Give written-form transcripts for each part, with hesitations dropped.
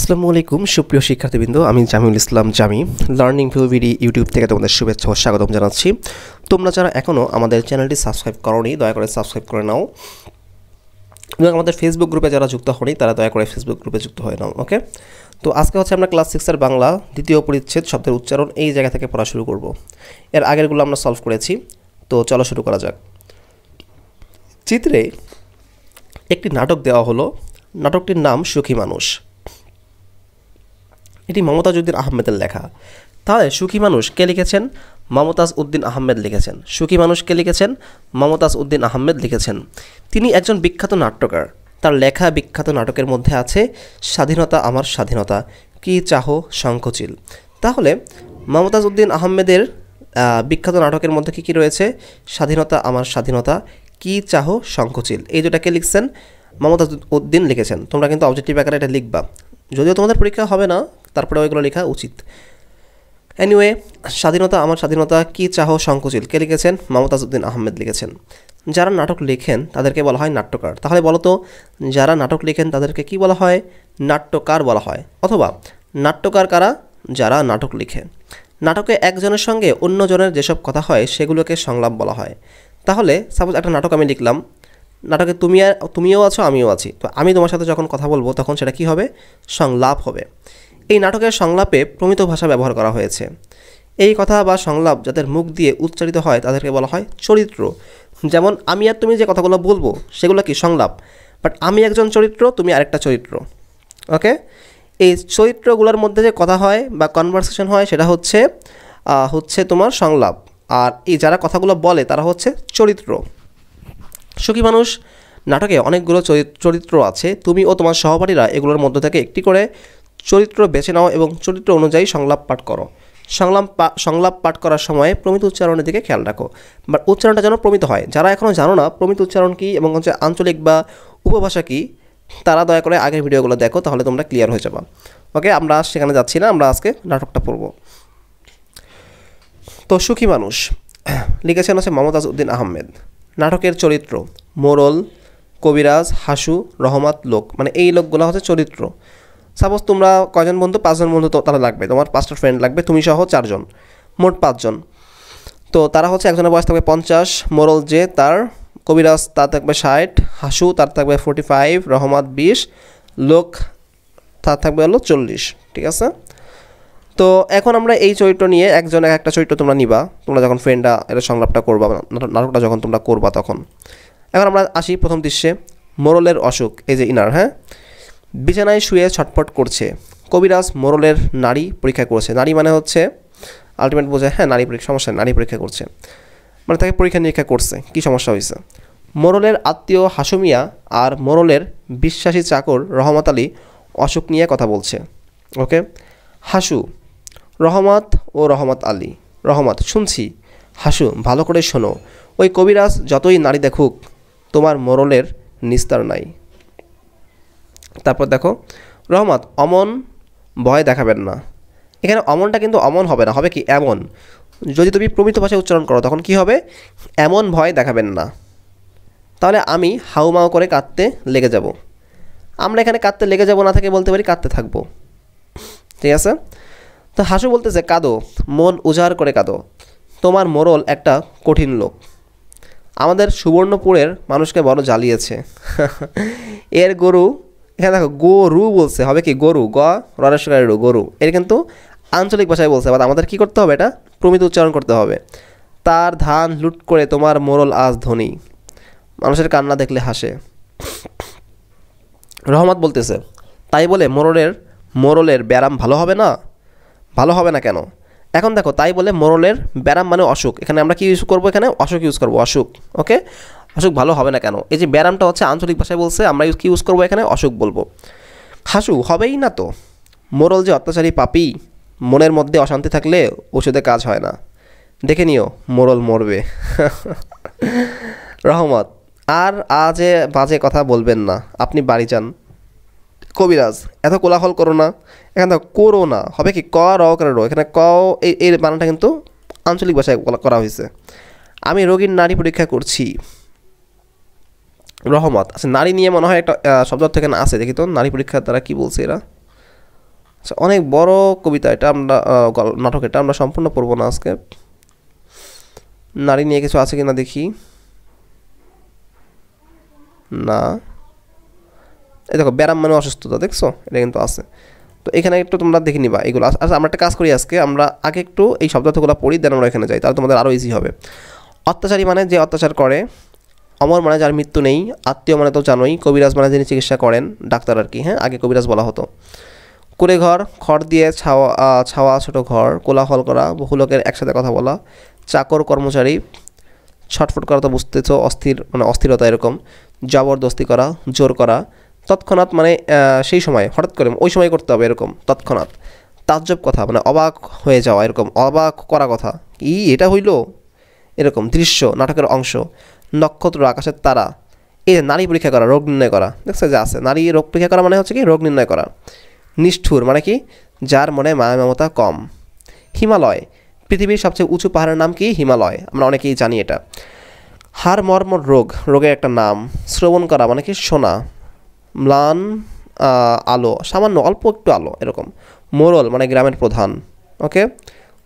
আসসালামু আলাইকুম সুপ্রিয় শিক্ষার্থীবৃন্দ, আমি জামিউল ইসলাম জামি লার্নিং ভিডি ইউটিউব থেকে তোমাদের শুভেচ্ছা ও স্বাগতম জানাচ্ছি। তোমরা যারা এখনও আমাদের চ্যানেলটি সাবস্ক্রাইব করোনি দয়া করে সাবস্ক্রাইব করে নাও, এবং আমাদের ফেসবুক গ্রুপে যারা যুক্ত হয়নি তারা দয়া করে ফেসবুক গ্রুপে যুক্ত হয়ে নাও। ওকে, তো আজকে হচ্ছে আমরা ক্লাস 6 এর বাংলা দ্বিতীয় পরিচ্ছেদ শব্দের উচ্চারণ এই জায়গা থেকে পড়া শুরু করব। এর আগেরগুলো আমরা সলভ করেছি, তো চলো শুরু করা যাক। চিত্রে একটি নাটক দেওয়া হলো, নাটকটির নাম সুখী মানুষ। এটি মমতাজ উদ্দিন আহমেদের লেখা। তাহলে সুখী মানুষ কে লিখেছেন? মমতাজ উদ্দিন আহমেদ লিখেছেন। সুখী মানুষ কে লিখেছেন? মমতাজ উদ্দিন আহমেদ লিখেছেন। তিনি একজন বিখ্যাত নাট্যকার। তার লেখা বিখ্যাত নাটকের মধ্যে আছে স্বাধীনতা আমার স্বাধীনতা, কি চাহো শঙ্খচিল। তাহলে মমতাজ উদ্দিন আহমেদের বিখ্যাত নাটকের মধ্যে কী কী রয়েছে? স্বাধীনতা আমার স্বাধীনতা, কি চাহো শঙ্খচিল। এই দুটাকে লিখছেন মমতাজ উদ্দিন লিখেছেন। তোমরা কিন্তু অবজেক্টিভ আকারে এটা লিখবা, যদিও তোমাদের পরীক্ষা হবে না, তারপরে ওইগুলো লেখা উচিত। এনিওয়ে, স্বাধীনতা আমার স্বাধীনতা, কি চাহো শঙ্খচিল কে লিখেছেন? মমতাজ উদ্দিন আহমেদ লিখেছেন। যারা নাটক লেখেন তাদেরকে বলা হয় নাট্যকার। তাহলে বলো তো, যারা নাটক লেখেন তাদেরকে কি বলা হয়? নাট্যকার বলা হয়। অথবা নাট্যকার কারা? যারা নাটক লিখে। নাটকে একজনের সঙ্গে অন্যজনের যেসব কথা হয় সেগুলোকে সংলাপ বলা হয়। তাহলে সাপোজ একটা নাটক আমি লিখলাম, নাটকে তুমিও আছো আমিও আছি, তো আমি তোমার সাথে যখন কথা বলবো তখন সেটা কি হবে? সংলাপ হবে। এই নাটকের সংলাপে প্রমিত ভাষা ব্যবহার করা হয়েছে। এই কথা বা সংলাপ যাদের মুখ দিয়ে উচ্চারিত হয় তাদেরকে বলা হয় চরিত্র। যেমন আমি আর তুমি যে কথাগুলো বলবো সেগুলো কি? সংলাপ। বাট আমি একজন চরিত্র, তুমি আরেকটা চরিত্র। ওকে, এই চরিত্রগুলোর মধ্যে যে কথা হয় বা কনভারসেশন হয় সেটা হচ্ছে তোমার সংলাপ। আর এই যারা কথাগুলো বলে তারা হচ্ছে চরিত্র। সুখী মানুষ নাটকে অনেকগুলো চরিত্র আছে। তুমি ও তোমার সহপাঠীরা এগুলোর মধ্য থেকে একটি করে চরিত্র বেছে নাও এবং চরিত্র অনুযায়ী সংলাপ পাঠ করো। সংলাপ পাঠ করার সময় প্রমিত উচ্চারণের দিকে খেয়াল রাখো, বাট উচ্চারণটা যেন প্রমিত হয়। যারা এখনও জানো না প্রমিত উচ্চারণ কী এবং হচ্ছে আঞ্চলিক বা উপভাষা কী, তারা দয়া করে আগের ভিডিওগুলো দেখো, তাহলে তোমরা ক্লিয়ার হয়ে যাবে। ওকে, আমরা সেখানে যাচ্ছি না, আমরা আজকে নাটকটা পড়ব। তো সুখী মানুষ লিখেছেন হচ্ছে মমতাজ উদ্দিন আহমেদ। নাটকের চরিত্র মোরল, কবিরাজ, হাসু, রহমত, লোক, মানে এই লোকগুলো হচ্ছে চরিত্র। সাপোজ তোমরা কয়জন বন্ধু? 5 জন বন্ধু তো তারা লাগবে, তোমার 5টা ফ্রেন্ড লাগবে, তুমি সহ 4 জন, মোট 5 জন। তো তারা হচ্ছে একজনের বয়স থাকবে 50, মোরল যে তার, কবিরাজ তার থাকবে 60, হাসু তার থাকবে 45, রহমত 20, লোক তার থাকবে হলো 40। ঠিক আছে, তো এখন আমরা এই চরিত্র নিয়ে একজন একটা চরিত্র তোমরা নিবা, তোমরা যখন ফ্রেন্ডরা এটা সংলাপটা করবা, নাটকটা যখন তোমরা করবা তখন। এখন আমরা আসি প্রথম দৃশ্যে। মোরলের অসুখ, এই যে ইনার, হ্যাঁ, বিছানায় শুয়ে ছটফট করছে। কবিরাজ মোরলের নাড়ি পরীক্ষা করছে। নাড়ি মানে হচ্ছে আলটিমেট বোঝায়, হ্যাঁ, নারী পরীক্ষা, সমস্যা নারী পরীক্ষা করছে, মানে তাকে পরীক্ষা নিরীক্ষা করছে, কী সমস্যা হয়েছে। মোরলের আত্মীয় হাসুমিয়া আর মোরলের বিশ্বাসী চাকর রহমত আলী অসুখ নিয়ে কথা বলছে। ওকে, হাসু, রহমত ও রহমত আলী। রহমত, শুনছি। হাসু, ভালো করে শোনো। ওই কবিরাজ যতই নারী দেখুক তোমার মোরলের নিস্তার নাই। তারপর দেখো, রহমত, অমন ভয় দেখাবেন না। এখানে অমনটা কিন্তু অমন হবে না, হবে কি? এমন। যদি তুমি প্রমিত ভাষায় উচ্চারণ করো তখন কি হবে? এমন ভয় দেখাবেন না। তাহলে আমি হাউমাউ করে কাঁদতে লেগে যাব। আমরা এখানে কাঁদতে লেগে যাব না থেকে বলতে পারি কাঁদতে থাকবো। ঠিক আছে, তো হাসু বলতেছে কাঁদো, মন উজাড় করে কাঁদো, তোমার মোরল একটা কঠিন লোক, আমাদের সুবর্ণপুরের মানুষকে বড় জ্বালিয়েছে। এর গরু, এখানে দেখো গরু বলছে, হবে কি? গরু, রু, গরু। এর কিন্তু আঞ্চলিক ভাষায় বলছে, বাট আমাদের কী করতে হবে? এটা প্রমিত উচ্চারণ করতে হবে। তার ধান লুট করে তোমার মোরল আজ ধনী, মানুষের কান্না দেখলে হাসে। রহমত বলতেছে, তাই বলে মোরলের ব্যারাম ভালো হবে না? ভালো হবে না কেন? এখন দেখো, তাই বলে মোরলের ব্যারাম মানে অসুখ, এখানে আমরা কি ইউজ করবো? এখানে অসুখ ইউজ করবো, অসুখ। ওকে, অসুখ ভালো হবে না কেন? এই যে ব্যারামটা হচ্ছে আঞ্চলিক ভাষায় বলছে, আমরা কি ইউজ করবো? এখানে অসুখ বলবো। হাসু, হবেই না তো, মোরল যে অত্যাচারী পাপী, মনের মধ্যে অশান্তি থাকলে ওষুধে কাজ হয় না, দেখে নিও মোরল মরবে। রহমত, আর আজে বাজে কথা বলবেন না, আপনি বাড়ি যান। কবিরাজ, এত কোলাহল করো না। এখানে দেখো করো না, হবে কি? ক র করে রো, এখানে ক এই বানানটা কিন্তু আঞ্চলিক ভাষায় করা হয়েছে। আমি রোগীর নারী পরীক্ষা করছি। রহমত, আচ্ছা, নারী নিয়ে মনে হয় একটা শব্দ থেকে না আছে, দেখি তো নারী পরীক্ষার দ্বারা কী বলছে এরা। আচ্ছা, অনেক বড় কবিতা এটা, আমরা নাটক এটা আমরা সম্পূর্ণ পড়বো না আজকে। নারী নিয়ে কিছু আছে কিনা দেখি। না, এই দেখো ব্যারাম মানে অসুস্থতা, দেখছো এটা কিন্তু আছে। তো এখানে একটু তোমরা দেখে নিবা এগুলো। আচ্ছা, আমরা একটা কাজ করি আজকে, আমরা আগে একটু এই শব্দার্থগুলো পড়ি, দেন আমরা এখানে যাই, তাহলে তোমাদের আরও ইজি হবে। অত্যাচারী মানে যে অত্যাচার করে, অমর মানে যার মৃত্যু নেই, আত্মীয় মানে তো জানোই, কবিরাজ মানে যিনি চিকিৎসা করেন, ডাক্তার আর কি। হ্যাঁ, আগে কবিরাজ বলা হতো। কুড়ে ঘর, খড় দিয়ে ছাওয়া ছাওয়া ছোটো ঘর, কোলাহল করা, বহু লোকের একসাথে কথা বলা, চাকর কর্মচারী, ছটফট করা তো বুঝতেছো, অস্থির মানে অস্থিরতা এরকম, জবরদস্তি করা, জোর করা, তৎক্ষণাৎ মানে সেই সময় হঠাৎ করে ওই সময় করতে হবে এরকম তৎক্ষণাৎ, তাজ্জব কথা মানে অবাক হয়ে যাওয়া এরকম, অবাক করা কথা, কি এটা হইল এরকম, দৃশ্য নাটকের অংশ, নক্ষত্র আকাশের তারা, এই নারী পরীক্ষা করা, রোগ নির্ণয় করা, দেখছো যে আছে, নারী রোগ পরীক্ষা করা মানে হচ্ছে কি রোগ নির্ণয় করা। নিষ্ঠুর মানে কি যার মনে মায়া মমতা কম। হিমালয়, পৃথিবীর সবচেয়ে উঁচু পাহাড়ের নাম কি? হিমালয়, আমরা অনেকেই জানি এটা। হাড় মর্মর রোগ, রোগের একটা নাম। শ্রবণ করা মানে কি শোনা। ম্লান আলো, সামান্য অল্প একটু আলো এরকম। মোড়ল মানে গ্রামের প্রধান। ওকে।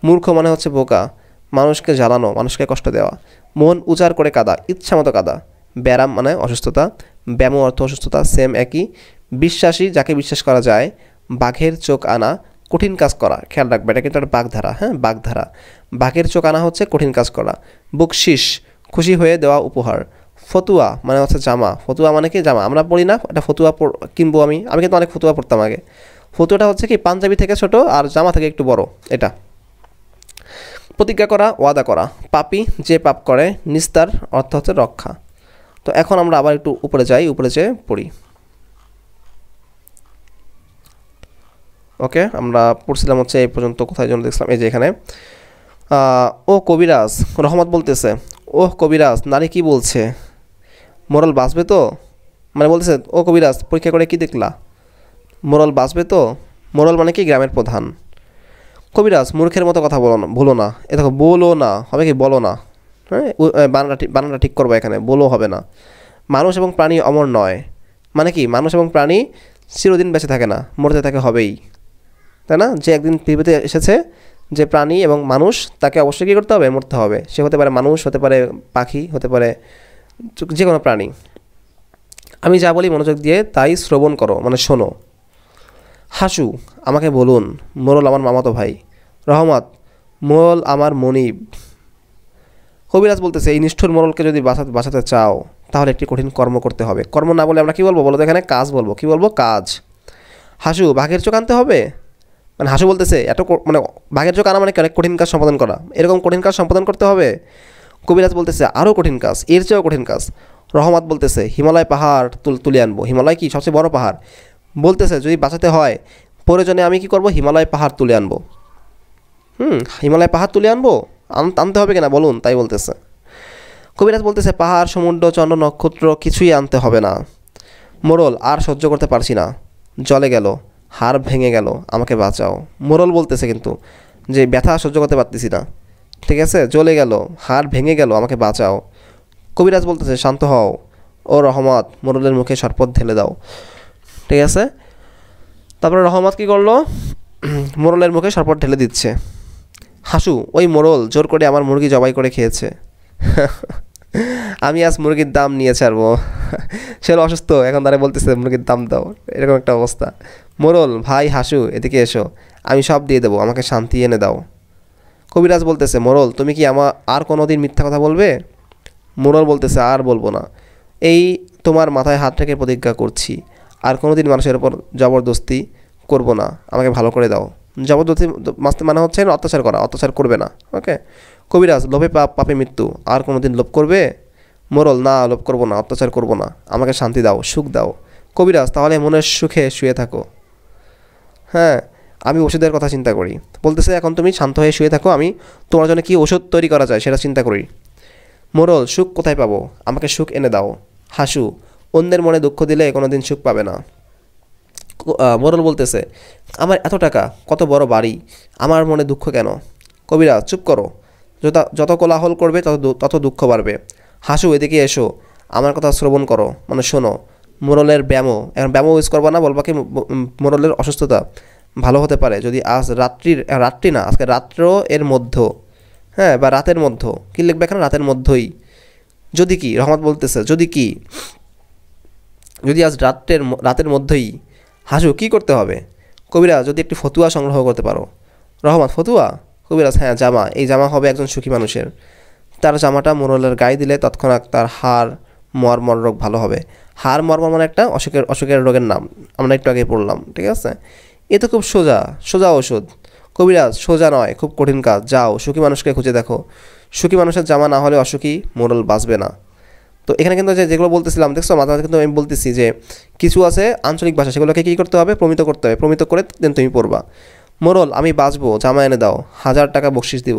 মূর্খ মানে হচ্ছে বোকা, মানুষকে জ্বালানো, মানুষকে কষ্ট দেওয়া। মন উজাড় করে কাদা, ইচ্ছা মতো কাদা। ব্যারাম মানে অসুস্থতা, ব্যায়াম অর্থ অসুস্থতা, সেম একই। বিশ্বাসী যাকে বিশ্বাস করা যায়। বাঘের চোখ আনা, কঠিন কাজ করা, খেয়াল রাখবে এটা কিন্তু একটা বাগধারা। হ্যাঁ, বাগধারা। বাঘের চোখ আনা হচ্ছে কঠিন কাজ করা। বকশিস, খুশি হয়ে দেওয়া উপহার। ফতুয়া মানে হচ্ছে জামা, ফতুয়া মানে কি জামা, আমরা পড়ি না, এটা ফতুয়া কিনবো আমি কিন্তু অনেক ফতুয়া পড়তাম আগে। ফতুয়াটা হচ্ছে কি পাঞ্জাবি থেকে ছোট আর জামা থেকে একটু বড় এটা। প্রতিজ্ঞা করা, ওয়াদা করা। পাপী যে পাপ করে, নিস্তার অর্থ হচ্ছে রক্ষা। তো এখন আমরা আবার একটু উপরে যাই, উপরে যেয়ে পড়ি। ওকে, আমরা পড়ছিলাম হচ্ছে এই পর্যন্ত, কোথায় জন্য দেখছিলাম, এই যে এখানে। ও কবিরাজ, রহমত বলতেছে, ওহ কবিরাজ, নারী কি বলছে? মোরাল বাঁচবে তো? মানে বলতেছে ও কবিরাজ পরীক্ষা করে কি দেখলা? মোরাল বাঁচবে তো? মোরাল মানে কি গ্রামের প্রধান। কবিরাজ, মূর্খের মতো কথা বলো না, বলো না। এ দেখো বলো না হবে কি বলো না। হ্যাঁ, বানানটা ঠিক করবো এখানে, বলো হবে না। মানুষ এবং প্রাণী অমর নয় মানে কি মানুষ এবং প্রাণী চিরদিন বেঁচে থাকে না, মরতে থাকে হবেই, তাই না? যে একদিন পৃথিবীতে এসেছে, যে প্রাণী এবং মানুষ, তাকে অবশ্যই কী করতে হবে? মরতে হবে। সে হতে পারে মানুষ, হতে পারে পাখি, হতে পারে যে কোনো প্রাণী। আমি যা বলি মনোযোগ দিয়ে তাই শ্রবণ করো মানে শোনো। হাসু, আমাকে বলুন, মোরল আমার মামাতো ভাই। রহমত, মোরল আমার মনিব। কবিরাজ বলতেছে, এই নিষ্ঠুর মোরলকে যদি বাঁচাতে চাও তাহলে একটি কঠিন কর্ম করতে হবে। কর্ম না বলে আমরা কী বলবো বলো তো? এখানে কাজ বলবো। কী বলবো? কাজ। হাসু, বাঘের চোখ আনতে হবে। মানে হাসু বলতেছে মানে বাঘের চোখ আনা মানে অনেক কঠিন কাজ সম্পাদন করা, এরকম কঠিন কাজ সম্পাদন করতে হবে। কবিরাজ বলতেছে আরও কঠিন কাজ, এর চেয়েও কঠিন কাজ। রহমত বলতেছে, হিমালয় পাহাড় তুলে আনবো। হিমালয় কি সবচেয়ে বড় পাহাড়? বলতেছে যদি বাঁচাতে হয় প্রয়োজনে আমি কি করব? হিমালয় পাহাড় তুলে আনবো। হিমালয় পাহাড় তুলে আনবো, আনতে হবে কিনা বলুন, তাই বলতেছে। কবিরাজ বলতেছে, পাহাড় সমুদ্র চন্দ্র নক্ষত্র কিছুই আনতে হবে না। মোরল, আর সহ্য করতে পারছি না, জলে গেল, হাড় ভেঙে গেল, আমাকে বাঁচাও। মোরল বলতেছে কিন্তু যে ব্যথা সহ্য করতে পারতেছি না, ঠিক আছে, জ্বলে গেল, হাড় ভেঙে গেল, আমাকে বাঁচাও। কবিরাজ বলতেছে, শান্ত হও ও রহমত, মোরলের মুখে শরবত ঢেলে দাও। ঠিক আছে, তারপরে রহমত কী করলো? মোরলের মুখে শরবত ঢেলে দিচ্ছে। হাসু, ওই মোরল জোর করে আমার মুরগি জবাই করে খেয়েছে। আমি আজ মুরগির দাম নিয়ে ছাড়বো। সে অসুস্থ, এখন তারা বলতেছে মুরগির দাম দাও, এরকম একটা অবস্থা। মোরল, ভাই হাসু এদিকে এসো, আমি সব দিয়ে দেবো, আমাকে শান্তি এনে দাও। কবিরাজ বলতেছে, মোরল তুমি কি আর কোনো দিন মিথ্যা কথা বলবে? মোরল বলতেছে, আর বলবো না, এই তোমার মাথায় হাত রেখে প্রতিজ্ঞা করছি, আর কোনো দিন মানুষের ওপর জবরদস্তি করবো না, আমাকে ভালো করে দাও। জবরদস্তি মানে হচ্ছে অত্যাচার করা, অত্যাচার করবে না। ওকে। কবিরাজ, লোভে পাপে মৃত্যু, আর কোনো দিন লোভ করবে? মোরল, না লোভ করবো না, অত্যাচার করবো না, আমাকে শান্তি দাও, সুখ দাও। কবিরাজ, তাহলে মনের সুখে শুয়ে থাকো। হ্যাঁ, আমি ওষুধের কথা চিন্তা করি। বলতেছে, এখন তুমি শান্ত হয়ে শুয়ে থাকো, আমি তোমার জন্য কি ওষুধ তৈরি করা যায় সেটা চিন্তা করি। মোরল, সুখ কোথায় পাবো? আমাকে সুখ এনে দাও। হাসু, অন্যের মনে দুঃখ দিলে কোনো দিন সুখ পাবে না। মোরল বলতেছে, আমার এত টাকা, কত বড় বাড়ি, আমার মনে দুঃখ কেন? কবিরাজ, চুপ করো, যত কোলাহল করবে তত দুঃখ বাড়বে। হাসু এদিকে এসো, আমার কথা শ্রবণ করো মানে শোনো। মোরলের ব্যায়ামও, এখন ব্যায়ামও ইউজ করবা না, বলবা কি মোরলের অসুস্থতা, ভালো হতে পারে যদি আজ রাত্রি না আজকে রাত্র এর মধ্য, হ্যাঁ, বা রাতের মধ্য, কী লিখবে এখানে, রাতের মধ্যই, যদি কি রহমত বলতেছে যদি আজ রাতের মধ্যেই হাসু, কী করতে হবে, কবিরাজ যদি একটি ফতুয়া সংগ্রহ করতে পারো। রহমত ফতুয়া, কবিরাজ হ্যাঁ জামা, এই জামা হবে একজন সুখী মানুষের, তার জামাটা মোরলের গায়ে দিলে তৎক্ষণাৎ তার হাড় মর্মর রোগ ভালো হবে। হাড় মর্মর মানে একটা অসুখের রোগের নাম, আমরা একটু আগে পড়লাম, ঠিক আছে। এ তো খুব সোজা ওষুধ। কবিরাজ সোজা নয়, খুব কঠিন কাজ, যাও সুখী মানুষকে খুঁজে দেখো, সুখী মানুষের জামা না হলে অসুখী মোরল বাঁচবে না। তো এখানে কিন্তু যেগুলো বলতেছিলাম দেখছো মাঝে মাঝে কিন্তু আমি বলতেছি যে কিছু আছে আঞ্চলিক ভাষা, সেগুলোকে কী করতে হবে, প্রমিত করতে হবে, প্রমিত করে দেন তুমি পড়বা। মোরল আমি বাঁচবো, জামা এনে দাও, 1000 টাকা বকশিস দিব।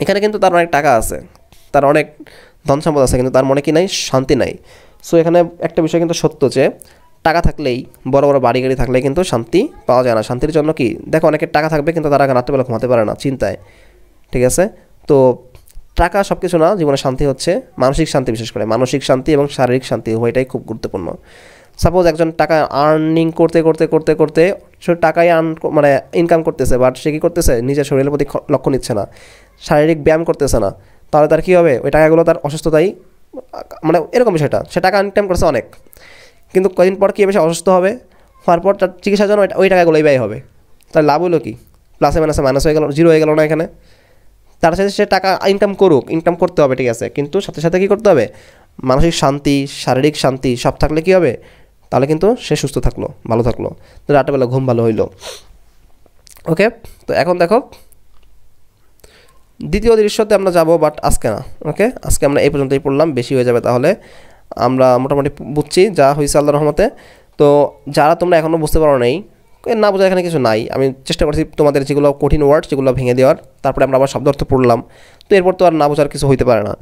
এখানে কিন্তু তার অনেক টাকা আছে, তার অনেক ধন সম্পদ আছে, কিন্তু তার মনে কি নাই, শান্তি নাই। সো এখানে একটা বিষয় কিন্তু সত্য যে টাকা থাকলেই, বড় বড় বাড়ি গাড়ি থাকলেই কিন্তু শান্তি পাওয়া যায় না। শান্তির জন্য কি দেখো, অনেকের টাকা থাকবে কিন্তু তারা রাত্রেবেলা ঘুমাতে পারে না চিন্তায়, ঠিক আছে। তো টাকা সব কিছু না, জীবনে শান্তি হচ্ছে মানসিক শান্তি, বিশেষ করে মানসিক শান্তি এবং শারীরিক শান্তি উভয়টাই খুব গুরুত্বপূর্ণ। সাপোজ একজন টাকা আর্নিং করতে করতে করতে করতে সে টাকাই মানে ইনকাম করতেছে, বাট সে কী করতেছে, নিজের শরীরের প্রতি লক্ষ্য নিচ্ছে না, শারীরিক ব্যায়াম করতেছে না, তাহলে তার কী হবে, ওই টাকাগুলো তার অসুস্থতাই, মানে এরকম বিষয়টা, সে টাকা ইনকাম করছে অনেক, কিন্তু কদিন পর কী হবে, সে অসুস্থ হবে, হওয়ার পর তার চিকিৎসার জন্য ওই টাকাগুলোই ব্যয় হবে। তার লাভ হলো কি, প্লাসে মাইনাস হয়ে গেল, জিরো হয়ে গেল না এখানে। তার সাথে সে টাকা ইনকাম করতে হবে, ঠিক আছে, কিন্তু সাথে সাথে কী করতে হবে, মানসিক শান্তি, শারীরিক শান্তি সব থাকলে কী হবে, তাহলে কিন্তু সে সুস্থ থাকলো, ভালো থাকলো, রাতেরবেলা ঘুম ভালো হইলো। ওকে, তো এখন দেখো দ্বিতীয় দৃশ্যতে আমরা যাব, বাট আজকে না। ওকে, আজকে আমরা এই পর্যন্তই পড়লাম, বেশি হয়ে যাবে, তাহলে আমরা মোটামুটি বুঝছি যা হয়েছে আল্লাহর রহমতে। তো যারা তোমরা এখনও বুঝতে পারো নাই, না বোঝা এখানে কিছু নাই, আমি চেষ্টা করছি তোমাদের যেগুলো কঠিন ওয়ার্ড সেগুলো ভেঙে দেওয়ার, তারপরে আমরা আবার শব্দ অর্থ পড়লাম, তো এরপর তো আর না বোঝার কিছু হইতে পারে না।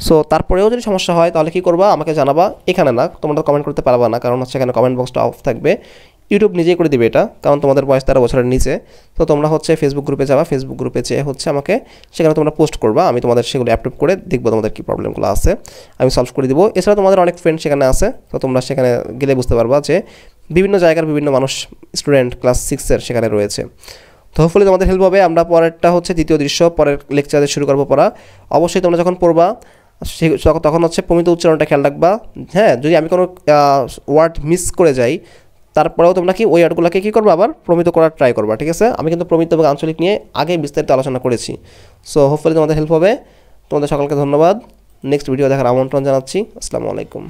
সো তারপরেও যদি সমস্যা হয় তাহলে কী করবা, আমাকে জানাবা, এখানে না, তোমরা কমেন্ট করতে পারবা না, কারণ হচ্ছে এখানে কমেন্ট বক্সটা অফ থাকবে, ইউটিউব নিজেই করে দিবে এটা, কারণ তোমাদের বয়স 13 বছরের নিচে। তো তোমরা হচ্ছে ফেসবুক গ্রুপে যাবা, ফেসবুক গ্রুপে চেয়ে হচ্ছে আমাকে সেখানে তোমরা পোস্ট করবা, আমি তোমাদের সেগুলো অ্যাপ্রুভ করে দেখবো তোমাদের কী প্রবলেমগুলো আছে, আমি সলভ করে দিব। এছাড়া তোমাদের অনেক ফ্রেন্ড সেখানে আছে, তো তোমরা সেখানে গেলে বুঝতে পারবা যে বিভিন্ন জায়গার বিভিন্ন মানুষ, স্টুডেন্ট ক্লাস 6-এর সেখানে রয়েছে। তো হোপফুলি তোমাদের হেল্প হবে। আমরা পরেরটা হচ্ছে দ্বিতীয় দৃশ্য, পরের লেকচারে শুরু করবো পড়া। অবশ্যই তোমরা যখন পড়বা তখন হচ্ছে প্রমিত উচ্চারণটা খেয়াল রাখবা, হ্যাঁ, যদি আমি কোনো ওয়ার্ড মিস করে যাই তারপরেও তোমরা কি ওই ওয়ার্ডগুলোকে কী করবা, আবার প্রমিত করার ট্রাই করবা, ঠিক আছে। আমি কিন্তু প্রমিত এবং আঞ্চলিক নিয়ে আগে বিস্তারিত আলোচনা করেছি। সো হোপফুলি তোমাদের হেল্প হবে। তোমাদের সকলকে ধন্যবাদ, নেক্সট ভিডিও দেখার আমন্ত্রণ জানাচ্ছি। আসসালামু আলাইকুম।